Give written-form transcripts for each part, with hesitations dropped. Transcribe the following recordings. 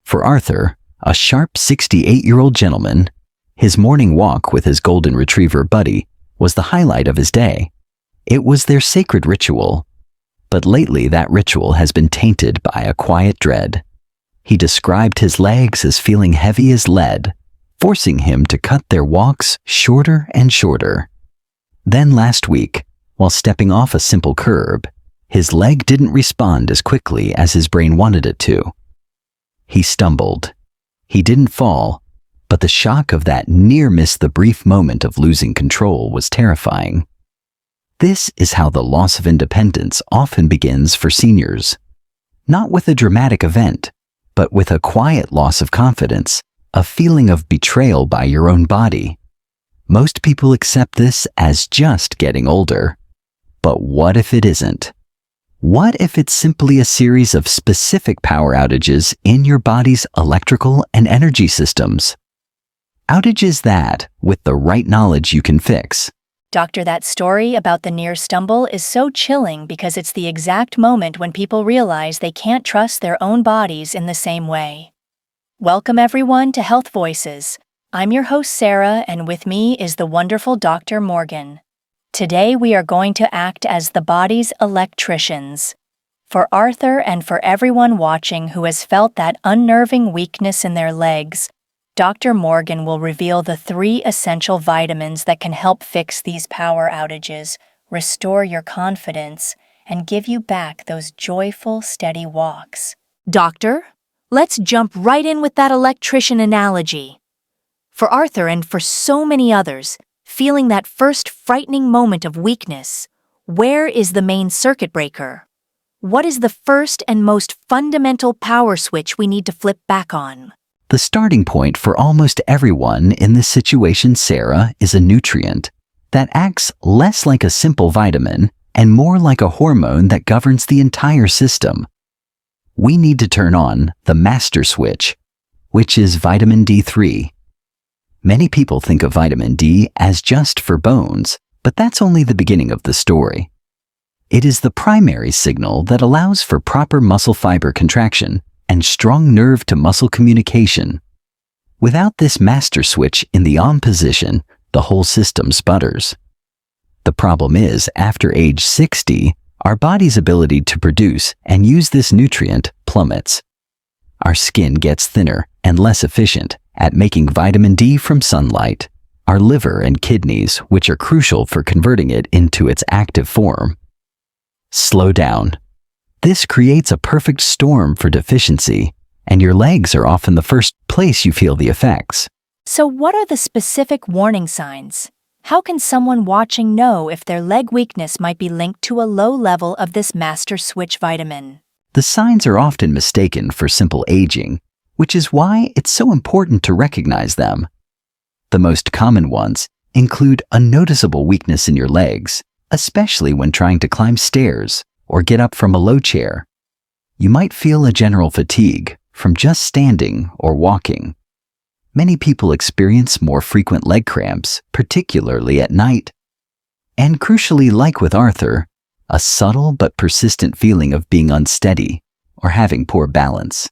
For Arthur, a sharp 68-year-old gentleman, his morning walk with his golden retriever Buddy was the highlight of his day. It was their sacred ritual, but lately that ritual has been tainted by a quiet dread. He described his legs as feeling heavy as lead, forcing him to cut their walks shorter and shorter. Then last week, while stepping off a simple curb, his leg didn't respond as quickly as his brain wanted it to. He stumbled. He didn't fall, but the shock of that near missed the brief moment of losing control was terrifying. This is how the loss of independence often begins for seniors. Not with a dramatic event, but with a quiet loss of confidence, a feeling of betrayal by your own body. Most people accept this as just getting older. But what if it isn't? What if it's simply a series of specific power outages in your body's electrical and energy systems? Outages that, with the right knowledge, you can fix. Doctor, that story about the near stumble is so chilling because it's the exact moment when people realize they can't trust their own bodies in the same way. Welcome everyone to Health Voices. I'm your host Sarah, and with me is the wonderful Dr. Morgan. Today we are going to act as the body's electricians. For Arthur and for everyone watching who has felt that unnerving weakness in their legs, Dr. Morgan will reveal the 3 essential vitamins that can help fix these power outages, restore your confidence, and give you back those joyful, steady walks. Doctor, let's jump right in with that electrician analogy. For Arthur and for so many others, feeling that first frightening moment of weakness, where is the main circuit breaker? What is the first and most fundamental power switch we need to flip back on? The starting point for almost everyone in this situation, Sarah, is a nutrient that acts less like a simple vitamin and more like a hormone that governs the entire system. We need to turn on the master switch, which is vitamin D3. Many people think of vitamin D as just for bones, but that's only the beginning of the story. It is the primary signal that allows for proper muscle fiber contraction and strong nerve-to-muscle communication. Without this master switch in the on position, the whole system sputters. The problem is, after age 60, our body's ability to produce and use this nutrient plummets. Our skin gets thinner and less efficient at making vitamin D from sunlight. Our liver and kidneys, which are crucial for converting it into its active form, slow down. This creates a perfect storm for deficiency, and your legs are often the first place you feel the effects. So what are the specific warning signs? How can someone watching know if their leg weakness might be linked to a low level of this master switch vitamin? The signs are often mistaken for simple aging, which is why it's so important to recognize them. The most common ones include a noticeable weakness in your legs, especially when trying to climb stairs or get up from a low chair. You might feel a general fatigue from just standing or walking. Many people experience more frequent leg cramps, particularly at night. And crucially, like with Arthur, a subtle but persistent feeling of being unsteady or having poor balance.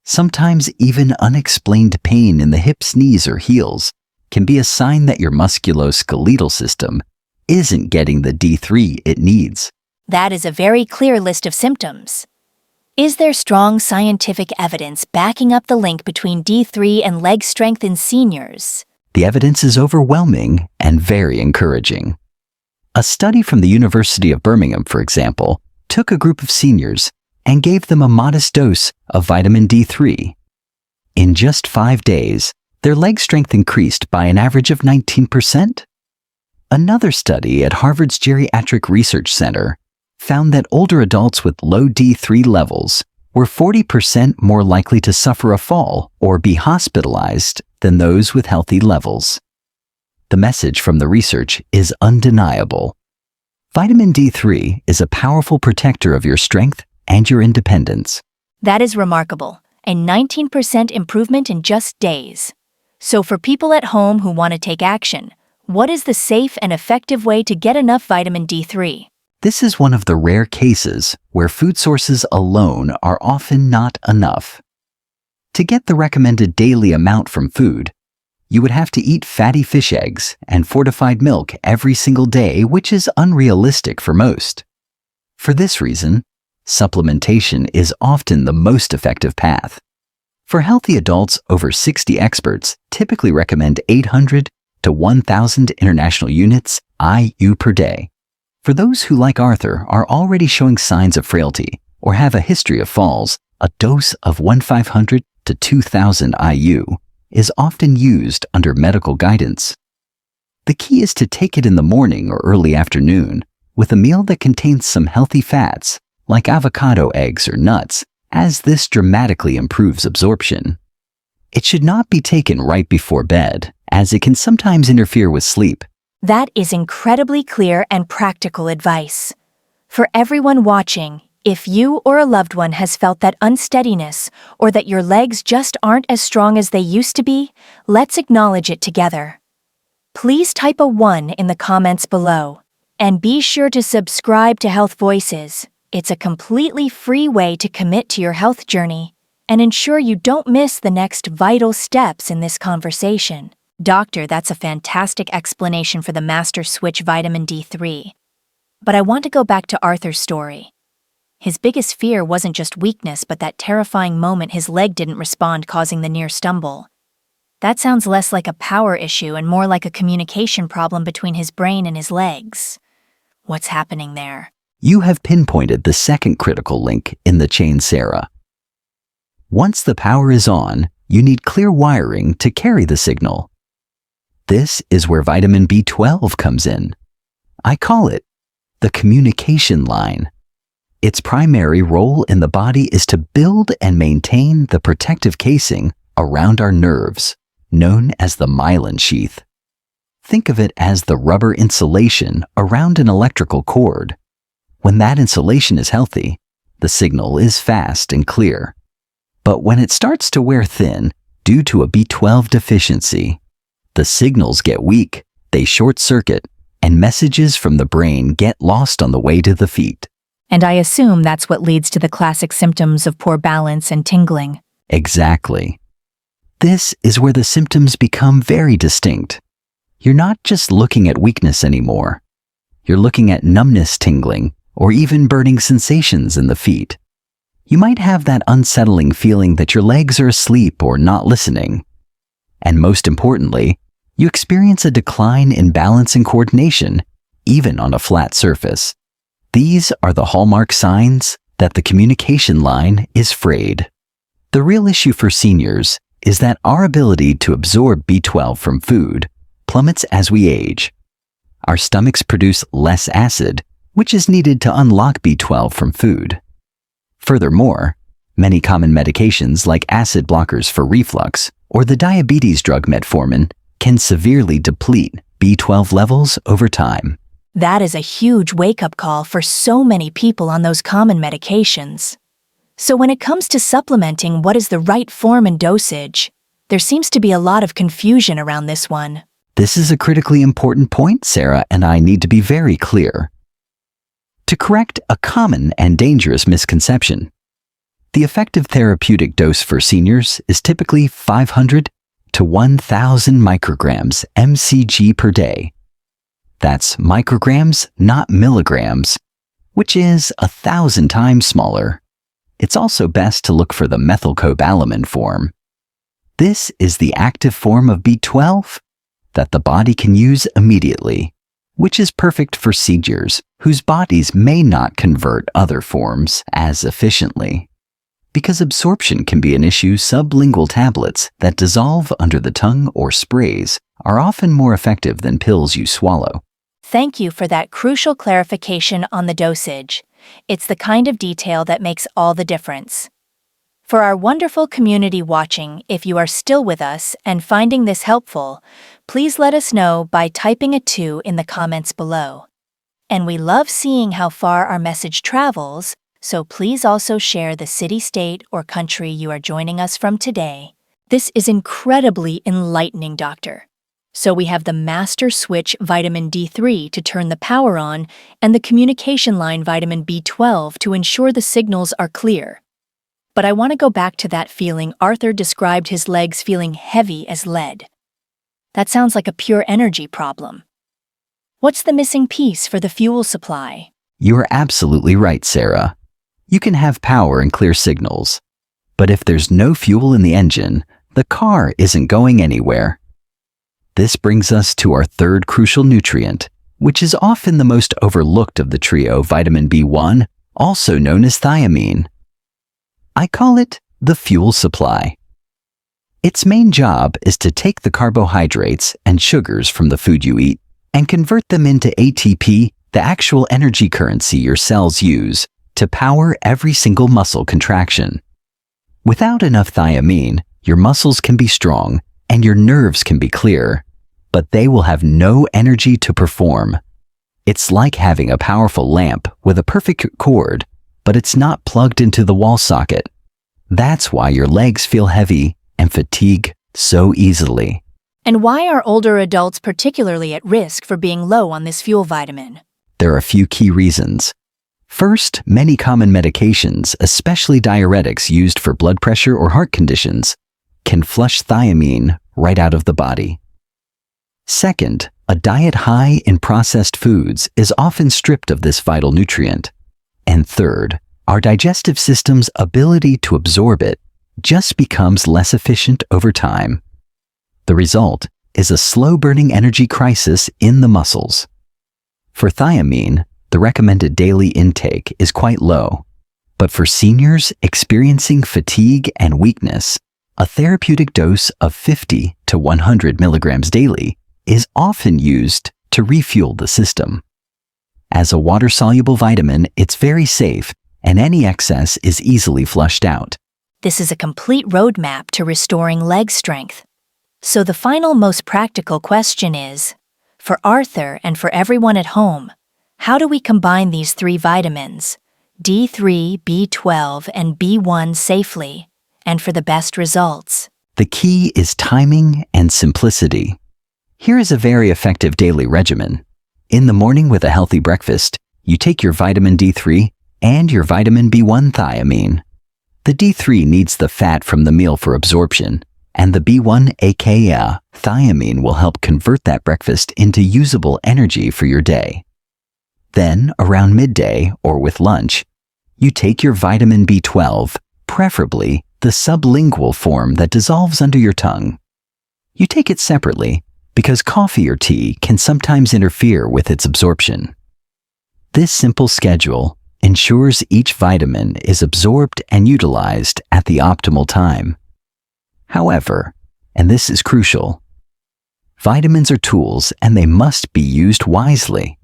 Sometimes even unexplained pain in the hips, knees, or heels can be a sign that your musculoskeletal system isn't getting the D3 it needs. That is a very clear list of symptoms. Is there strong scientific evidence backing up the link between D3 and leg strength in seniors? The evidence is overwhelming and very encouraging. A study from the University of Birmingham, for example, took a group of seniors and gave them a modest dose of vitamin D3. In just 5 days, their leg strength increased by an average of 19%. Another study at Harvard's Geriatric Research Center found that older adults with low D3 levels were 40% more likely to suffer a fall or be hospitalized than those with healthy levels. The message from the research is undeniable. Vitamin D3 is a powerful protector of your strength and your independence. That is remarkable, a 19% improvement in just days. So for people at home who want to take action, what is the safe and effective way to get enough vitamin D3? This is one of the rare cases where food sources alone are often not enough. To get the recommended daily amount from food, you would have to eat fatty fish eggs and fortified milk every single day, which is unrealistic for most. For this reason, supplementation is often the most effective path. For healthy adults, over 60 experts typically recommend 800 to 1,000 international units IU per day. For those who, like Arthur, are already showing signs of frailty or have a history of falls, a dose of 1,500 to 2,000 IU is often used under medical guidance. The key is to take it in the morning or early afternoon with a meal that contains some healthy fats, like avocado, eggs, or nuts, as this dramatically improves absorption. It should not be taken right before bed, as it can sometimes interfere with sleep. That is incredibly clear and practical advice. For everyone watching, if you or a loved one has felt that unsteadiness or that your legs just aren't as strong as they used to be, let's acknowledge it together. Please type a 1 in the comments below. And be sure to subscribe to Health Voices. It's a completely free way to commit to your health journey and ensure you don't miss the next vital steps in this conversation. Doctor, that's a fantastic explanation for the master switch vitamin D3. But I want to go back to Arthur's story. His biggest fear wasn't just weakness, but that terrifying moment his leg didn't respond, causing the near stumble. That sounds less like a power issue and more like a communication problem between his brain and his legs. What's happening there? You have pinpointed the second critical link in the chain, Sarah. Once the power is on, you need clear wiring to carry the signal. This is where vitamin B12 comes in. I call it the communication line. Its primary role in the body is to build and maintain the protective casing around our nerves, known as the myelin sheath. Think of it as the rubber insulation around an electrical cord. When that insulation is healthy, the signal is fast and clear. But when it starts to wear thin due to a B12 deficiency, the signals get weak, they short-circuit, and messages from the brain get lost on the way to the feet. And I assume that's what leads to the classic symptoms of poor balance and tingling. Exactly. This is where the symptoms become very distinct. You're not just looking at weakness anymore. You're looking at numbness, tingling, or even burning sensations in the feet. You might have that unsettling feeling that your legs are asleep or not listening. And most importantly, you experience a decline in balance and coordination, even on a flat surface. These are the hallmark signs that the communication line is frayed. The real issue for seniors is that our ability to absorb B12 from food plummets as we age. Our stomachs produce less acid, which is needed to unlock B12 from food. Furthermore, many common medications like acid blockers for reflux or the diabetes drug metformin can severely deplete B12 levels over time. That is a huge wake-up call for so many people on those common medications. So when it comes to supplementing what is the right form and dosage, there seems to be a lot of confusion around this one. This is a critically important point, Sarah, and I need to be very clear. To correct a common and dangerous misconception, the effective therapeutic dose for seniors is typically 500 to 1,000 micrograms mcg per day. That's micrograms, not milligrams, which is 1,000 times smaller. It's also best to look for the methylcobalamin form. This is the active form of B12 that the body can use immediately, which is perfect for seniors whose bodies may not convert other forms as efficiently. Because absorption can be an issue, sublingual tablets that dissolve under the tongue or sprays are often more effective than pills you swallow. Thank you for that crucial clarification on the dosage. It's the kind of detail that makes all the difference. For our wonderful community watching, if you are still with us and finding this helpful, please let us know by typing a 2 in the comments below. And we love seeing how far our message travels, so please also share the city, state, or country you are joining us from today. This is incredibly enlightening, Doctor. So we have the master switch vitamin D3 to turn the power on and the communication line vitamin B12 to ensure the signals are clear. But I want to go back to that feeling Arthur described his legs feeling heavy as lead. That sounds like a pure energy problem. What's the missing piece for the fuel supply? You are absolutely right, Sarah. You can have power and clear signals, but if there's no fuel in the engine, the car isn't going anywhere. This brings us to our third crucial nutrient, which is often the most overlooked of the trio, vitamin B1, also known as thiamine. I call it the fuel supply. Its main job is to take the carbohydrates and sugars from the food you eat and convert them into ATP, the actual energy currency your cells use to power every single muscle contraction. Without enough thiamine, your muscles can be strong and your nerves can be clear, but they will have no energy to perform. It's like having a powerful lamp with a perfect cord, but it's not plugged into the wall socket. That's why your legs feel heavy and fatigue so easily. And why are older adults particularly at risk for being low on this fuel vitamin? There are a few key reasons. First, many common medications, especially diuretics used for blood pressure or heart conditions, can flush thiamine right out of the body. Second, a diet high in processed foods is often stripped of this vital nutrient. And third, our digestive system's ability to absorb it just becomes less efficient over time. The result is a slow-burning energy crisis in the muscles. For thiamine, the recommended daily intake is quite low, but for seniors experiencing fatigue and weakness, a therapeutic dose of 50 to 100 milligrams daily is often used to refuel the system. As a water-soluble vitamin, it's very safe, and any excess is easily flushed out. This is a complete roadmap to restoring leg strength. So the final most practical question is, for Arthur and for everyone at home, how do we combine these three vitamins, D3, B12, and B1 safely, and for the best results? The key is timing and simplicity. Here is a very effective daily regimen. In the morning with a healthy breakfast, you take your vitamin D3 and your vitamin B1 thiamine. The D3 needs the fat from the meal for absorption, and the B1 aka thiamine will help convert that breakfast into usable energy for your day. Then, around midday or with lunch, you take your vitamin B12, preferably the sublingual form that dissolves under your tongue. You take it separately because coffee or tea can sometimes interfere with its absorption. This simple schedule ensures each vitamin is absorbed and utilized at the optimal time. However, and this is crucial, vitamins are tools and they must be used wisely.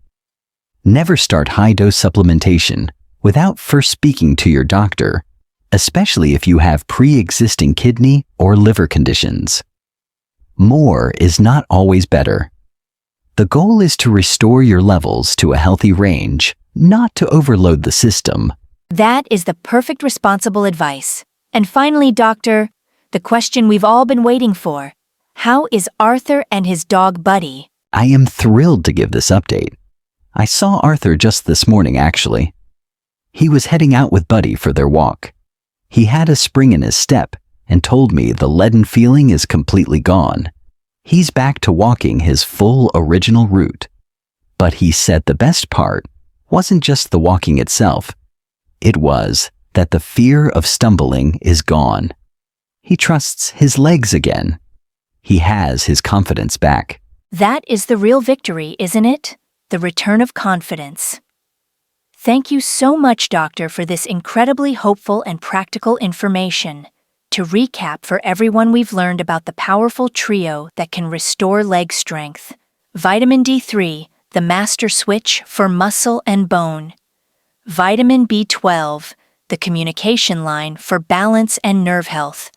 Never start high-dose supplementation without first speaking to your doctor, especially if you have pre-existing kidney or liver conditions. More is not always better. The goal is to restore your levels to a healthy range, not to overload the system. That is the perfect responsible advice. And finally, Doctor, the question we've all been waiting for. How is Arthur and his dog Buddy? I am thrilled to give this update. I saw Arthur just this morning, actually. He was heading out with Buddy for their walk. He had a spring in his step and told me the leaden feeling is completely gone. He's back to walking his full original route. But he said the best part wasn't just the walking itself. It was that the fear of stumbling is gone. He trusts his legs again. He has his confidence back. That is the real victory, isn't it? The return of confidence. Thank you so much, Doctor, for this incredibly hopeful and practical information. To recap for everyone, we've learned about the powerful trio that can restore leg strength. Vitamin D3, the master switch for muscle and bone. Vitamin B12, the communication line for balance and nerve health.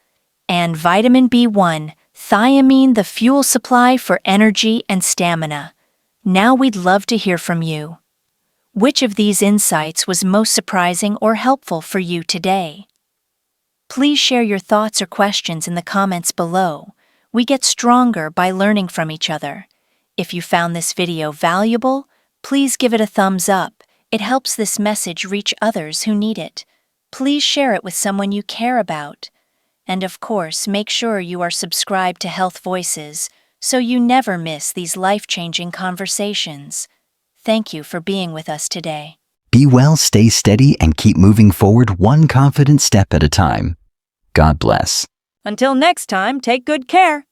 And vitamin B1, thiamine, the fuel supply for energy and stamina. Now we'd love to hear from you. Which of these insights was most surprising or helpful for you today? Please share your thoughts or questions in the comments below. We get stronger by learning from each other. If you found this video valuable, please give it a thumbs up. It helps this message reach others who need it. Please share it with someone you care about. And of course, make sure you are subscribed to Health Voices so you never miss these life-changing conversations. Thank you for being with us today. Be well, stay steady, and keep moving forward one confident step at a time. God bless. Until next time, take good care.